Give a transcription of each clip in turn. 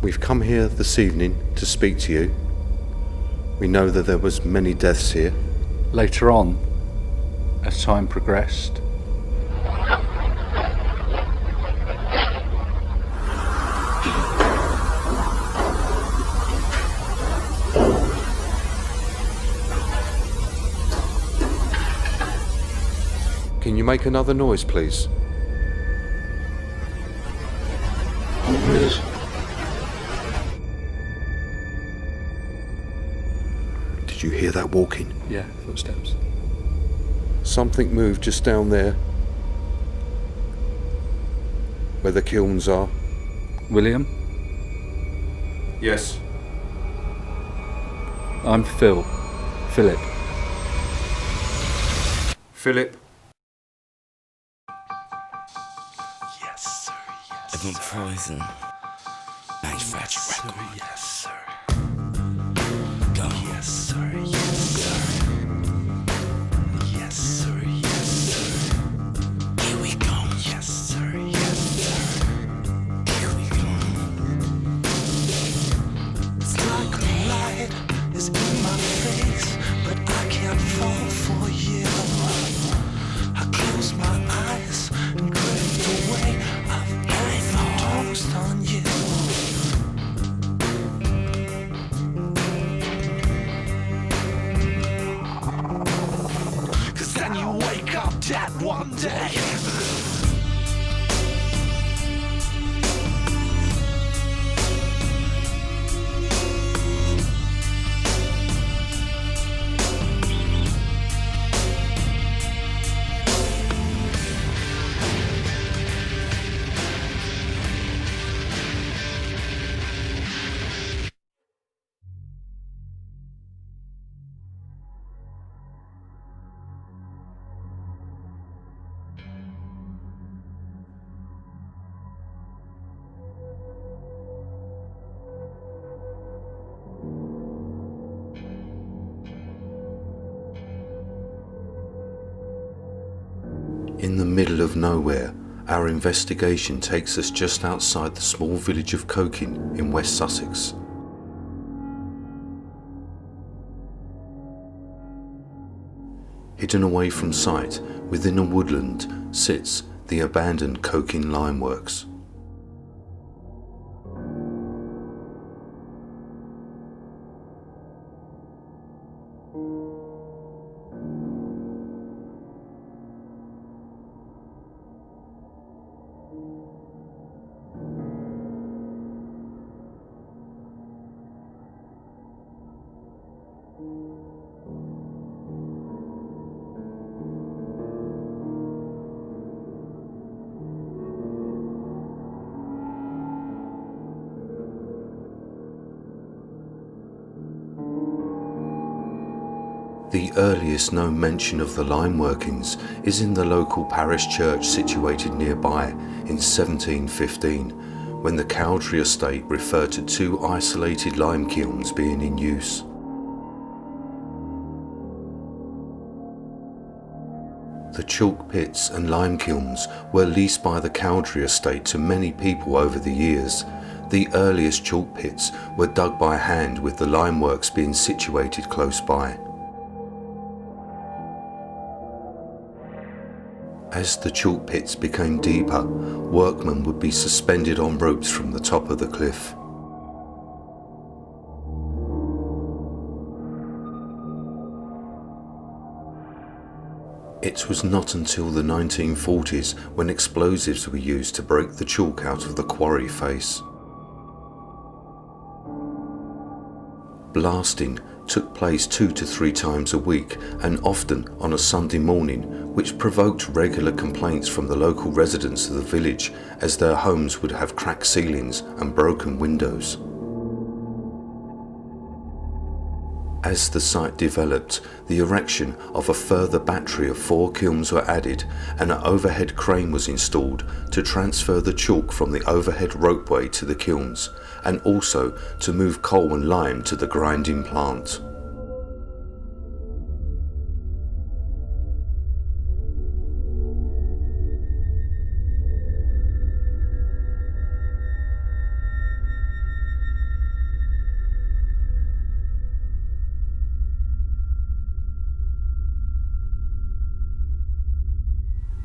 We've come here this evening to speak to you. We know that there was many deaths here. Later on, as time progressed, Can you make another noise, please? Yes. Did you hear that walking? Yeah, footsteps. Something moved just down there, where the kilns are. William, Yes. I'm Philip. Philip? Yes, sir. Yes, I've been sir. poison. Manufactured Yes, sir. record. Yes, sir. Go. Yes, sir. Yes, sir. Yes, sir. Yes, sir. Here we go. Yes, sir. Yes, sir. Here we go. It's like a light is in my face, but I can't fall for you. I close my eyes and drift away. I've overdosed on you. Cause then you wake up dead one day. In the middle of nowhere, our investigation takes us just outside the small village of Cokin in West Sussex. Hidden away from sight, within a woodland, sits the abandoned Cokin Lime Works. The earliest known mention of the lime workings is in the local parish church situated nearby in 1715, when the Cowdrey estate referred to two isolated lime kilns being in use. The chalk pits and lime kilns were leased by the Cowdrey estate to many people over the years. The earliest chalk pits were dug by hand, with the lime works being situated close by. As the chalk pits became deeper, workmen would be suspended on ropes from the top of the cliff. It was not until the 1940s when explosives were used to break the chalk out of the quarry face. Blasting took place 2 to 3 times a week, and often on a Sunday morning, which provoked regular complaints from the local residents of the village, as their homes would have cracked ceilings and broken windows. As the site developed, the erection of a further battery of 4 kilns were added, and an overhead crane was installed to transfer the chalk from the overhead ropeway to the kilns, and also to move coal and lime to the grinding plant.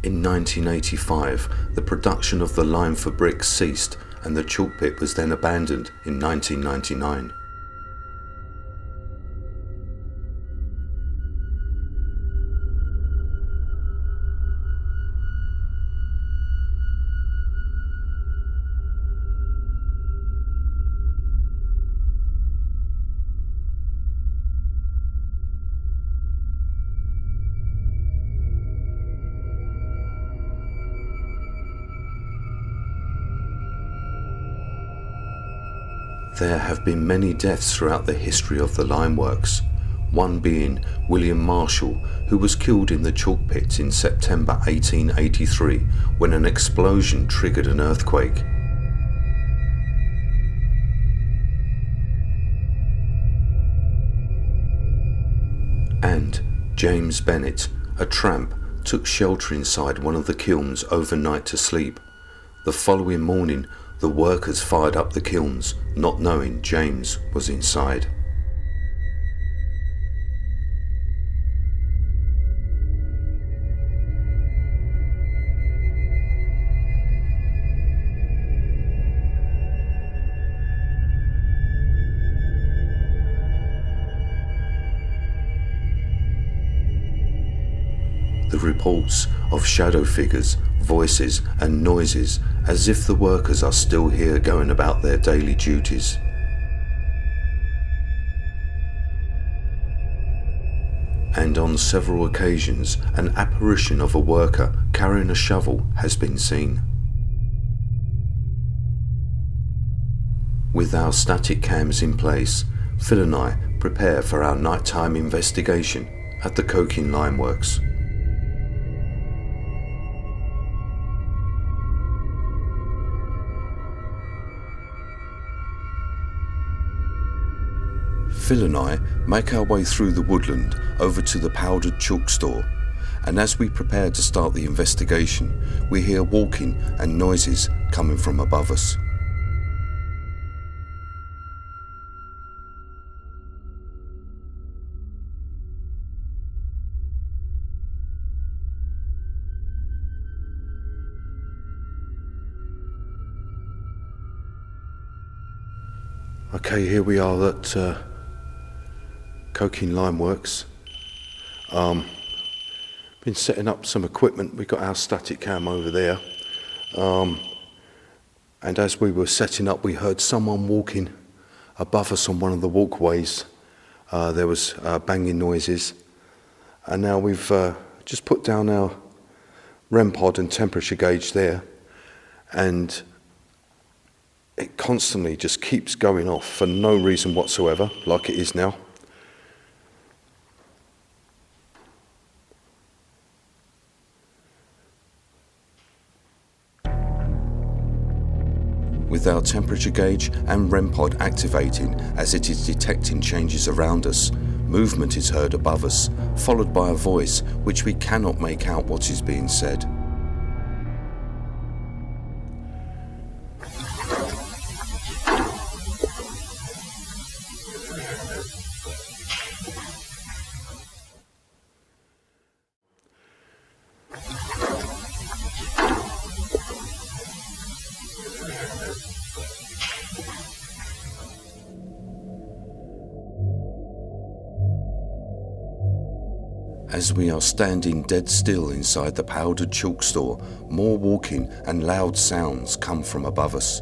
In 1985, the production of the lime for bricks ceased and the chalk pit was then abandoned in 1999. There have been many deaths throughout the history of the limeworks, one being William Marshall, who was killed in the chalk pits in September 1883 when an explosion triggered an earthquake. And James Bennett, a tramp, took shelter inside one of the kilns overnight to sleep. The following morning, the workers fired up the kilns, not knowing James was inside. The reports of shadow figures, voices and noises as if the workers are still here going about their daily duties. And on several occasions an apparition of a worker carrying a shovel has been seen. With our static cams in place, Phil and I prepare for our nighttime investigation at the coking limeworks. Phil and I make our way through the woodland over to the powdered chalk store, and as we prepare to start the investigation, we hear walking and noises coming from above us. Okay, here we are at coking limeworks. Been setting up some equipment. We've got our static cam over there, and as we were setting up, we heard someone walking above us on one of the walkways. There was banging noises, and now we've just put down our REM pod and temperature gauge there, and it constantly just keeps going off for no reason whatsoever, like it is now. With our temperature gauge and REM pod activating as it is detecting changes around us, movement is heard above us, followed by a voice which we cannot make out what is being said. As we are standing dead still inside the powdered chalk store, more walking and loud sounds come from above us.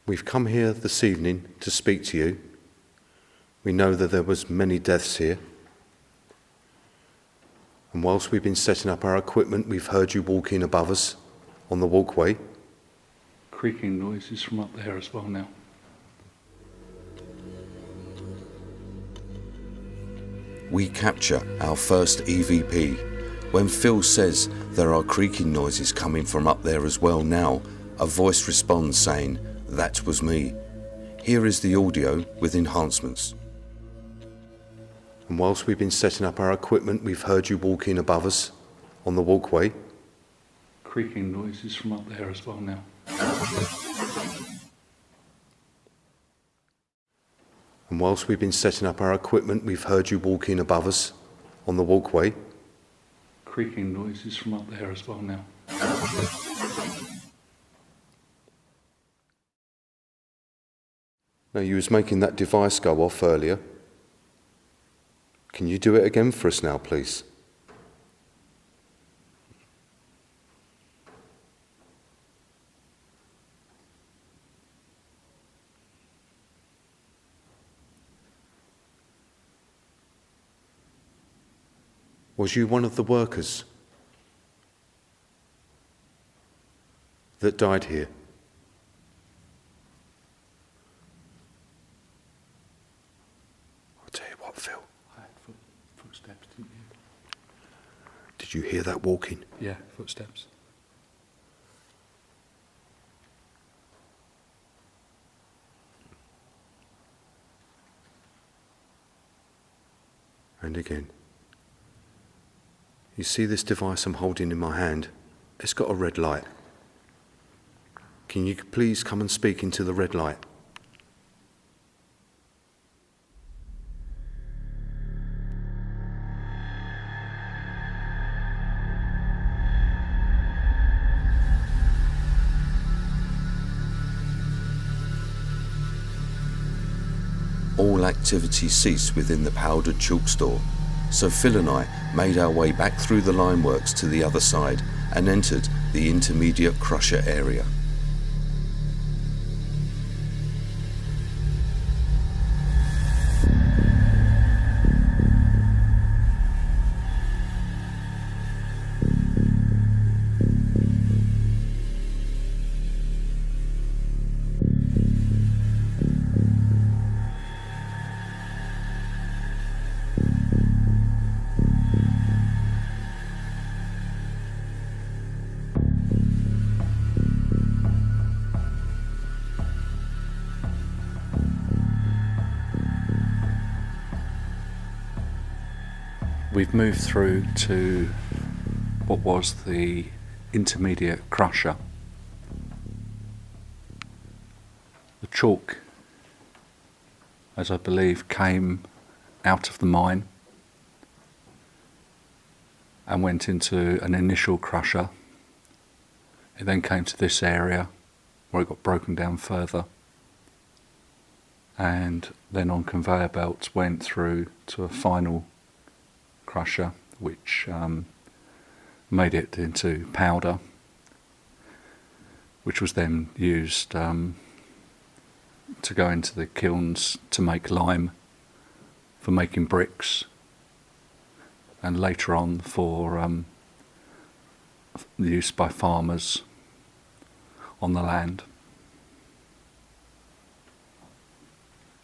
We've come here this evening to speak to you. We know that there was many deaths here. And whilst we've been setting up our equipment, we've heard you walking above us on the walkway. Creaking noises from up there as well now. We capture our first EVP. When Phil says there are creaking noises coming from up there as well now, a voice responds saying, "That was me." Here is the audio with enhancements. And whilst we've been setting up our equipment, we've heard you walking above us on the walkway. Creaking noises from up there as well now. And whilst we've been setting up our equipment, we've heard you walking above us on the walkway. Creaking noises from up there as well now. Now, you was making that device go off earlier. Can you do it again for us now, please? Was you one of the workers that died here? I'll tell you what, Phil. I had footsteps, didn't you? Did you hear that walking? Yeah, footsteps. And again. You see this device I'm holding in my hand? It's got a red light. Can you please come and speak into the red light? All activity ceased within the powdered chalk store. So Phil and I made our way back through the limeworks to the other side and entered the intermediate crusher area. We've moved through to what was the intermediate crusher. The chalk, as I believe, came out of the mine and went into an initial crusher. It then came to this area where it got broken down further, and then on conveyor belts went through to a final crusher which made it into powder, which was then used to go into the kilns to make lime for making bricks, and later on for use by farmers on the land.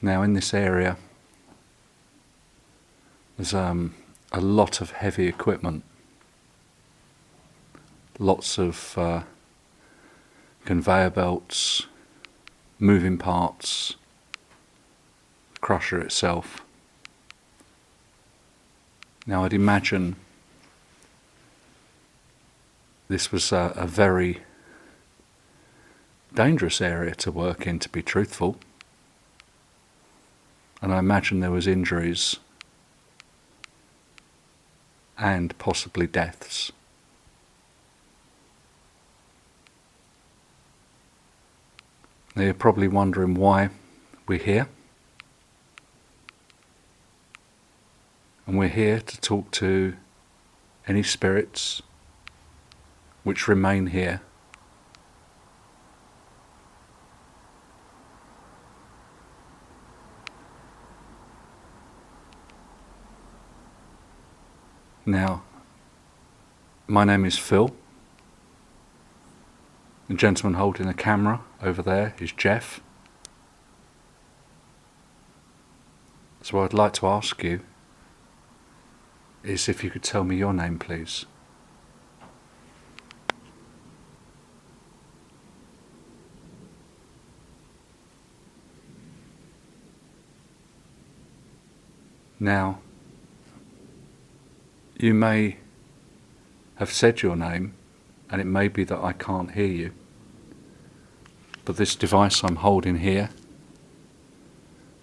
Now in this area there's a lot of heavy equipment, lots of conveyor belts, moving parts, crusher itself. Now I'd imagine this was a very dangerous area to work in, to be truthful, and I imagine there was injuries and possibly deaths. Now you're probably wondering why we're here. And we're here to talk to any spirits which remain here, Now, my name is Phil. The gentleman holding the camera over there is Jeff. So what I'd like to ask you is if you could tell me your name, please. Now, you may have said your name, and it may be that I can't hear you, but this device I'm holding here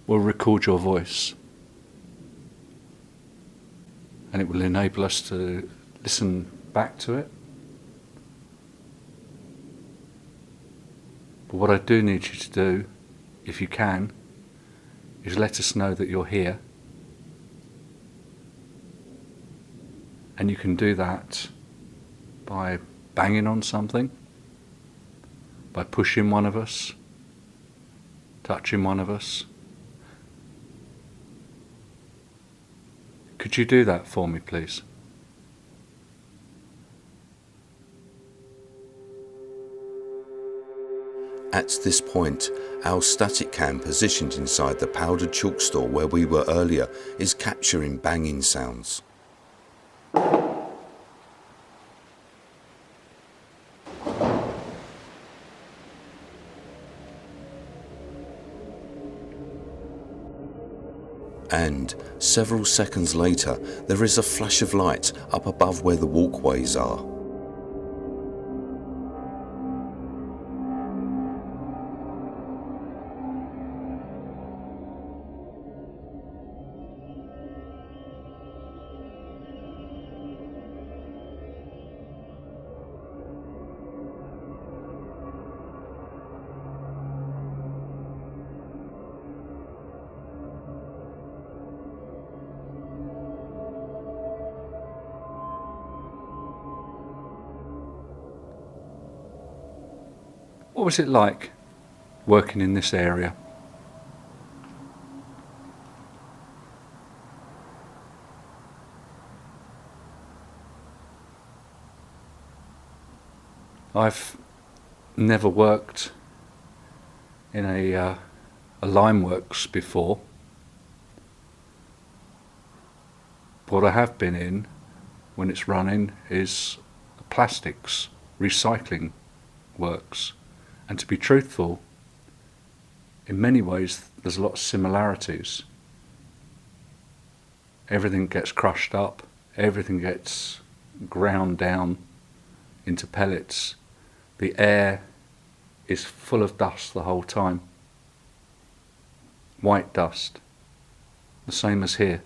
will record your voice, and it will enable us to listen back to it. But what I do need you to do, if you can, is let us know that you're here. And you can do that by banging on something, by pushing one of us, touching one of us. Could you do that for me, please? At this point, our static cam positioned inside the powdered chalk store where we were earlier is capturing banging sounds. And several seconds later, there is a flash of light up above where the walkways are. What was it like working in this area? I've never worked in a limeworks before. What I have been in, when it's running, is plastics, recycling works. And to be truthful, in many ways there's a lot of similarities. Everything gets crushed up, everything gets ground down into pellets. The air is full of dust the whole time. White dust, the same as here.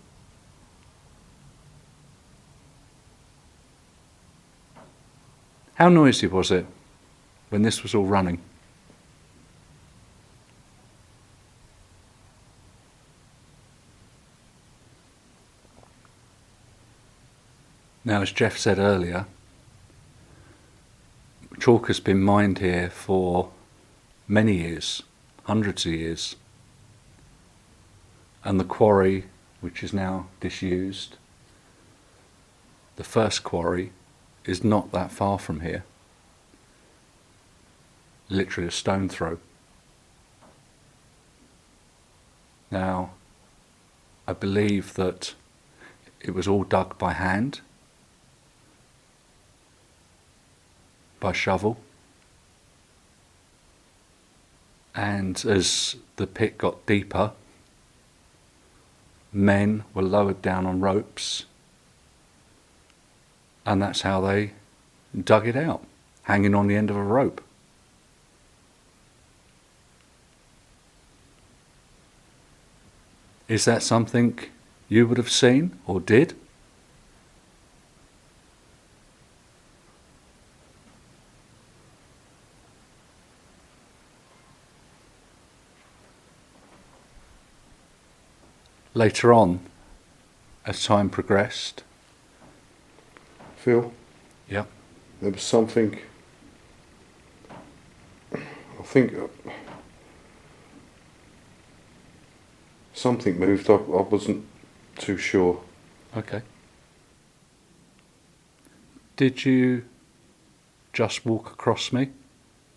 How noisy was it when this was all running? Now, as Jeff said earlier, chalk has been mined here for many years, hundreds of years. And the quarry, which is now disused, the first quarry, is not that far from here. Literally a stone throw. Now, I believe that it was all dug by hand, by shovel, and as the pit got deeper, men were lowered down on ropes, and that's how they dug it out, hanging on the end of a rope. Is that something you would have seen or did? Later on, as time progressed. Phil? Yeah. There was something, I think, something moved. I wasn't too sure. Okay. Did you just walk across me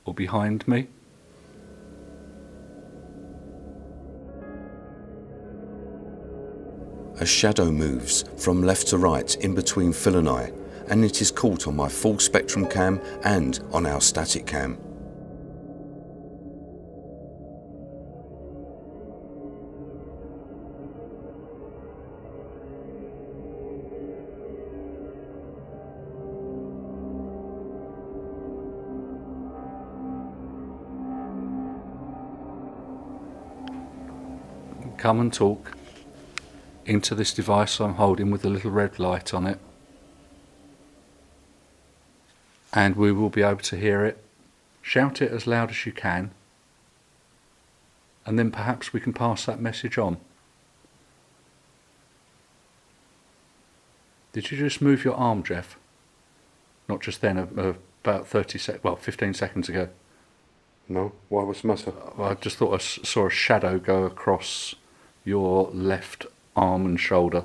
or behind me? A shadow moves from left to right in between Phil and I, and it is caught on my full spectrum cam and on our static cam. Come and talk into this device I'm holding with the little red light on it, and we will be able to hear it. Shout it as loud as you can, and then perhaps we can pass that message on. Did you just move your arm, Jeff? Not just then, about 15 seconds ago. No? Why was the matter? I just thought I saw a shadow go across your left arm and shoulder.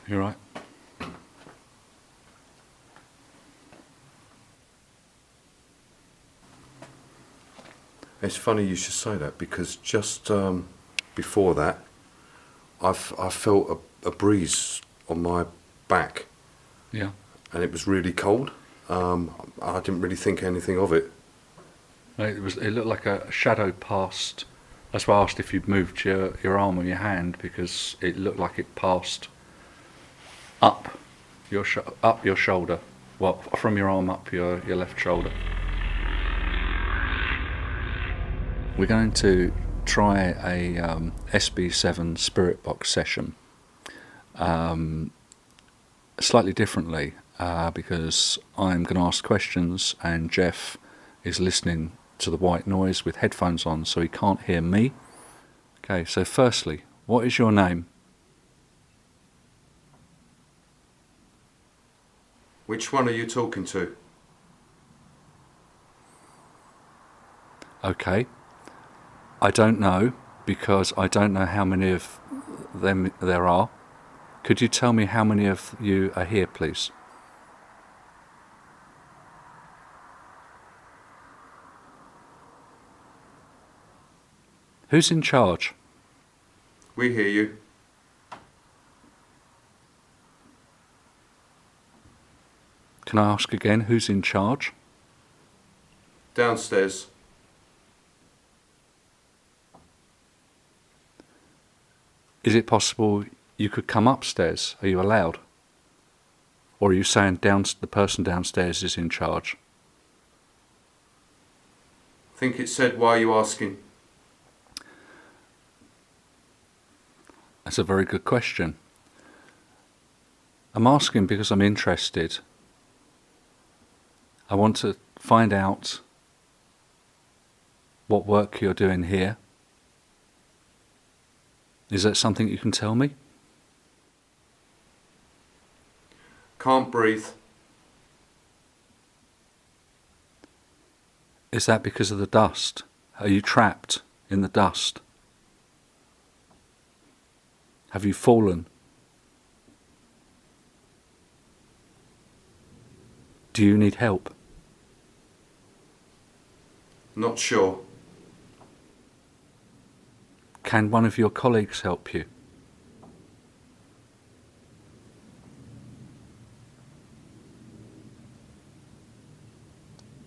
You're right. It's funny you should say that, because just before that, I felt a breeze on my back, Yeah. and it was really cold. I didn't really think anything of it. It looked like a shadow passed. That's why I asked if you'd moved your arm or your hand, because it looked like it passed up your shoulder. Well, from your arm up your left shoulder. We're going to try a SB7 Spirit Box session slightly differently, because I'm going to ask questions and Jeff is listening to the white noise with headphones on, so he can't hear me. Okay, so firstly, what is your name? Which one are you talking to? Okay. I don't know, because I don't know how many of them there are. Could you tell me how many of you are here, please? Who's in charge? We hear you. Can I ask again, who's in charge? Downstairs. Is it possible you could come upstairs? Are you allowed? Or are you saying the person downstairs is in charge? I think it said, why are you asking? That's a very good question. I'm asking because I'm interested. I want to find out what work you're doing here. Is that something you can tell me? Can't breathe. Is that because of the dust? Are you trapped in the dust? Have you fallen? Do you need help? Not sure. Can one of your colleagues help you?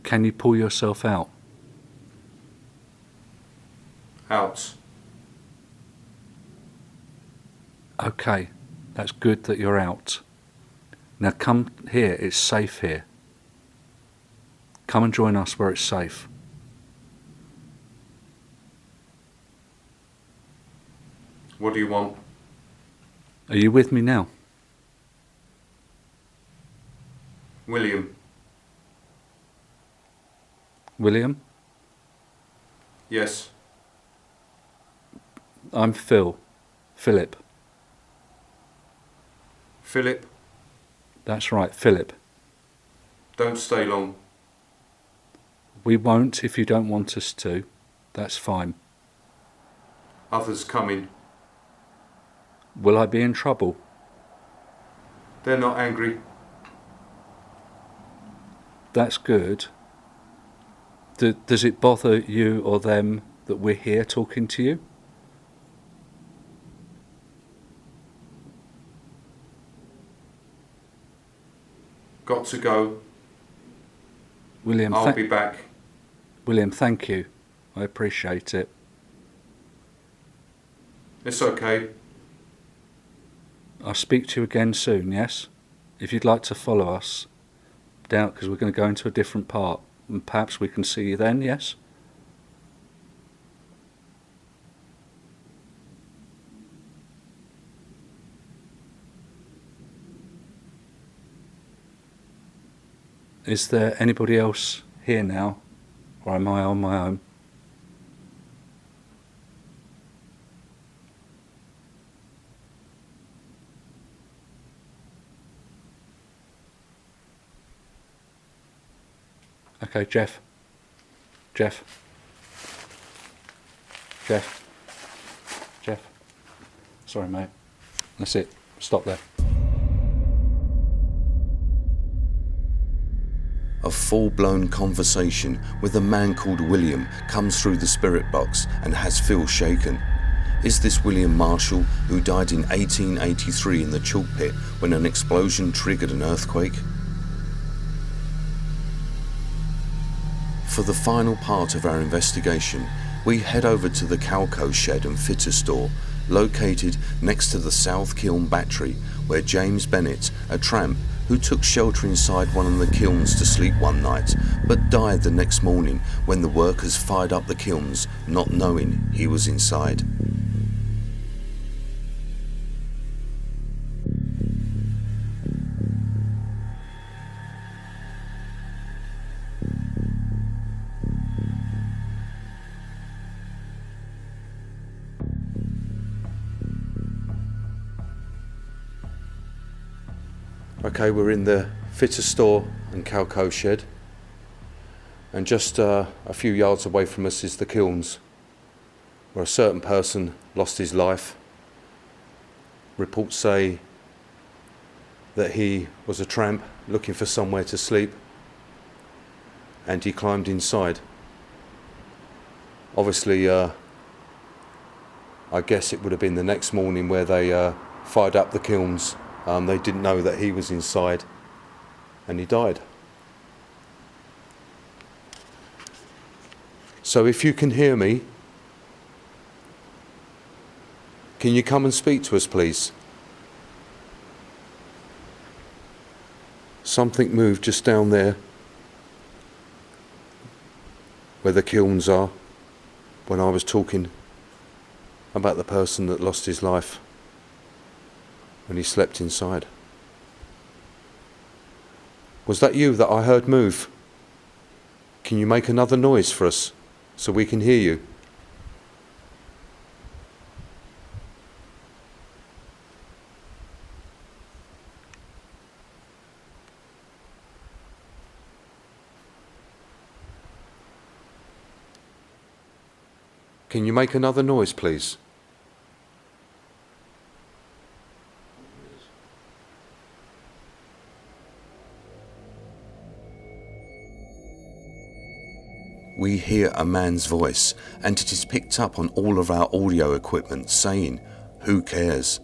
Can you pull yourself out? Out. Okay, that's good that you're out. Now come here, it's safe here. Come and join us where it's safe. What do you want? Are you with me now? William. William? Yes. I'm Phil. Philip. Philip, That's right, Philip. don't stay long. We won't if you don't want us to. That's fine. Others coming. Will I be in trouble? They're not angry. That's good. Does it bother you or them that we're here talking to you? Got to go. William, I'll be back. William, thank you. I appreciate it. It's okay. I'll speak to you again soon, yes? If you'd like to follow us down, because we're going to go into a different part, and perhaps we can see you then, yes? Is there anybody else here now, or am I on my own? Okay, Jeff. Sorry, mate. That's it. Stop there. A full-blown conversation with a man called William comes through the spirit box and has Phil shaken. Is this William Marshall, who died in 1883 in the chalk pit when an explosion triggered an earthquake? For the final part of our investigation, we head over to the Calco shed and fitter store, located next to the South Kiln Battery, where James Bennett, a tramp who took shelter inside one of the kilns to sleep one night, but died the next morning when the workers fired up the kilns, not knowing he was inside. Okay, we're in the fitter store and Calco shed, and just a few yards away from us is the kilns, where a certain person lost his life. Reports say that he was a tramp looking for somewhere to sleep, and he climbed inside. Obviously, I guess it would have been the next morning where they fired up the kilns. They didn't know that he was inside, and he died. So if you can hear me, can you come and speak to us, please? Something moved just down there, where the kilns are, when I was talking about the person that lost his life when he slept inside. Was that you that I heard move? Can you make another noise for us so we can hear you? Can you make another noise, please? We hear a man's voice, and it is picked up on all of our audio equipment saying, "Who cares?"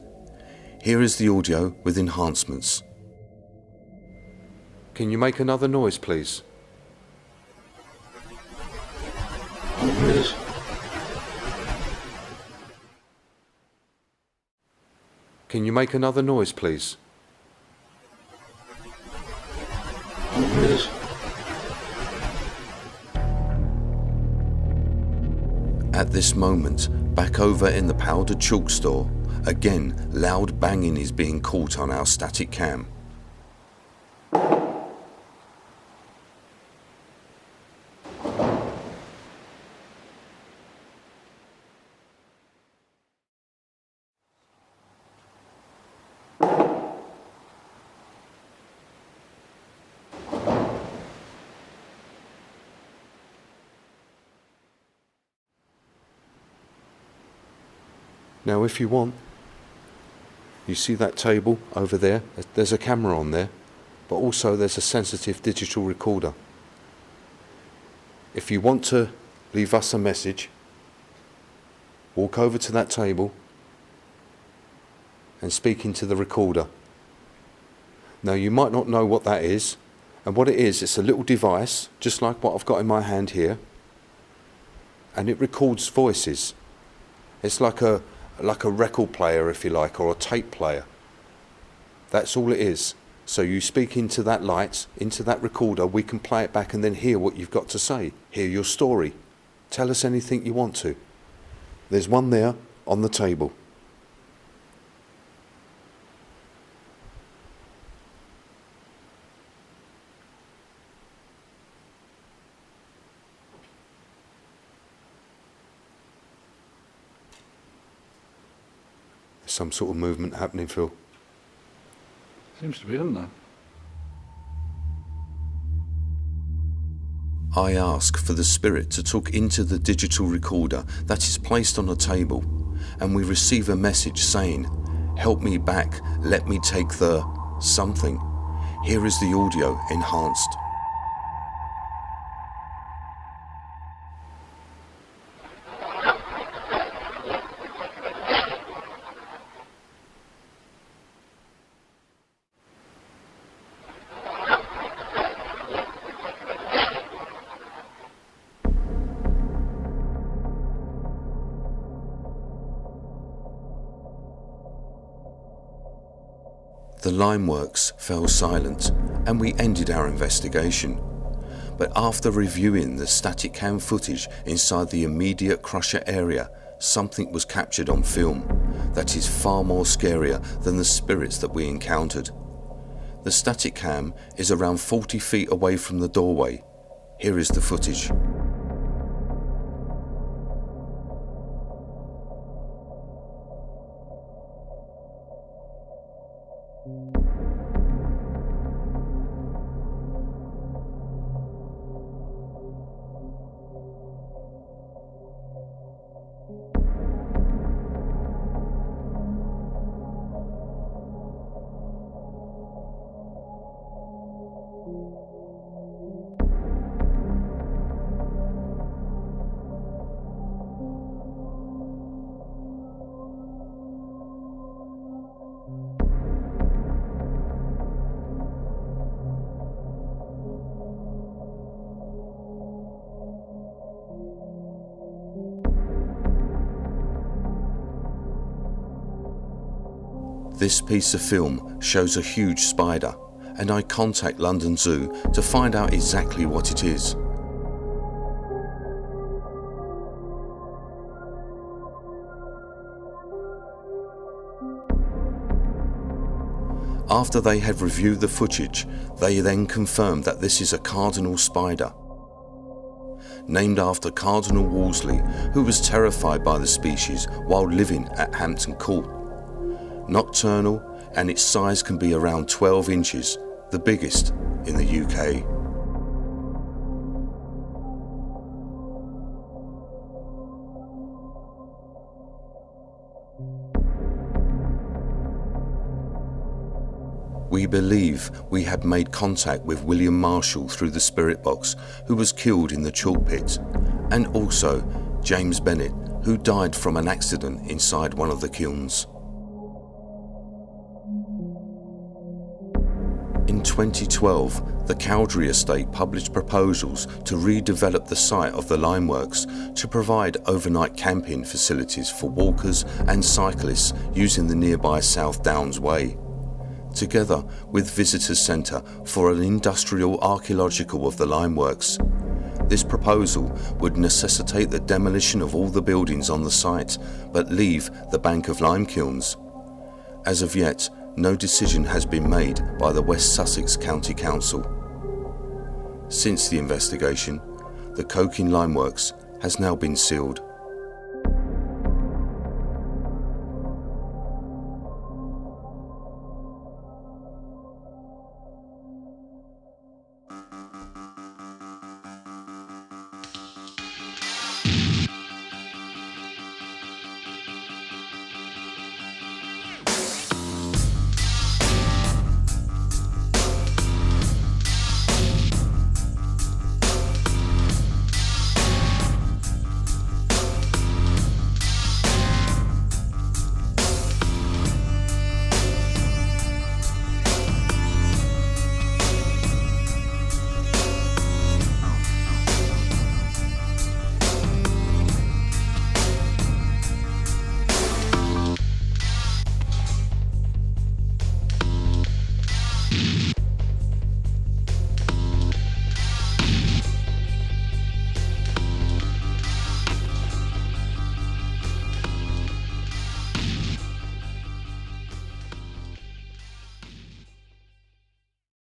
Here is the audio with enhancements. Can you make another noise, please? Can you make another noise, please? At this moment, back over in the powdered chalk store, again loud banging is being caught on our static cam. Now if you want, you see that table over there? There's a camera on there, but also there's a sensitive digital recorder. If you want to leave us a message, walk over to that table and speak into the recorder. Now you might not know what that is, and what it is, it's a little device, just like what I've got in my hand here, and it records voices. It's like a record player, if you like, or a tape player. That's all it is. So you speak into that light, into that recorder, we can play it back and then hear what you've got to say, hear your story. Tell us anything you want to. There's one there on the table. There's some sort of movement happening, Phil. Seems to be, doesn't there? I ask for the spirit to talk into the digital recorder that is placed on a table, and we receive a message saying, "Help me back, let me take the something." Here is the audio enhanced. The limeworks fell silent and we ended our investigation. But after reviewing the static cam footage inside the immediate crusher area, something was captured on film that is far more scarier than the spirits that we encountered. The static cam is around 40 feet away from the doorway. Here is the footage. This piece of film shows a huge spider, and I contact London Zoo to find out exactly what it is. After they had reviewed the footage, they then confirmed that this is a cardinal spider, named after Cardinal Wolsey, who was terrified by the species while living at Hampton Court. Nocturnal, and its size can be around 12 inches, the biggest in the UK. We believe we had made contact with William Marshall through the spirit box, who was killed in the chalk pit, and also James Bennett, who died from an accident inside one of the kilns. In 2012, the Cowdrey estate published proposals to redevelop the site of the limeworks to provide overnight camping facilities for walkers and cyclists using the nearby South Downs Way, together with Visitors Centre for an industrial archaeological of the limeworks. This proposal would necessitate the demolition of all the buildings on the site, but leave the bank of lime kilns. As of yet, no decision has been made by the West Sussex County Council. Since the investigation, the Coking Limeworks has now been sealed.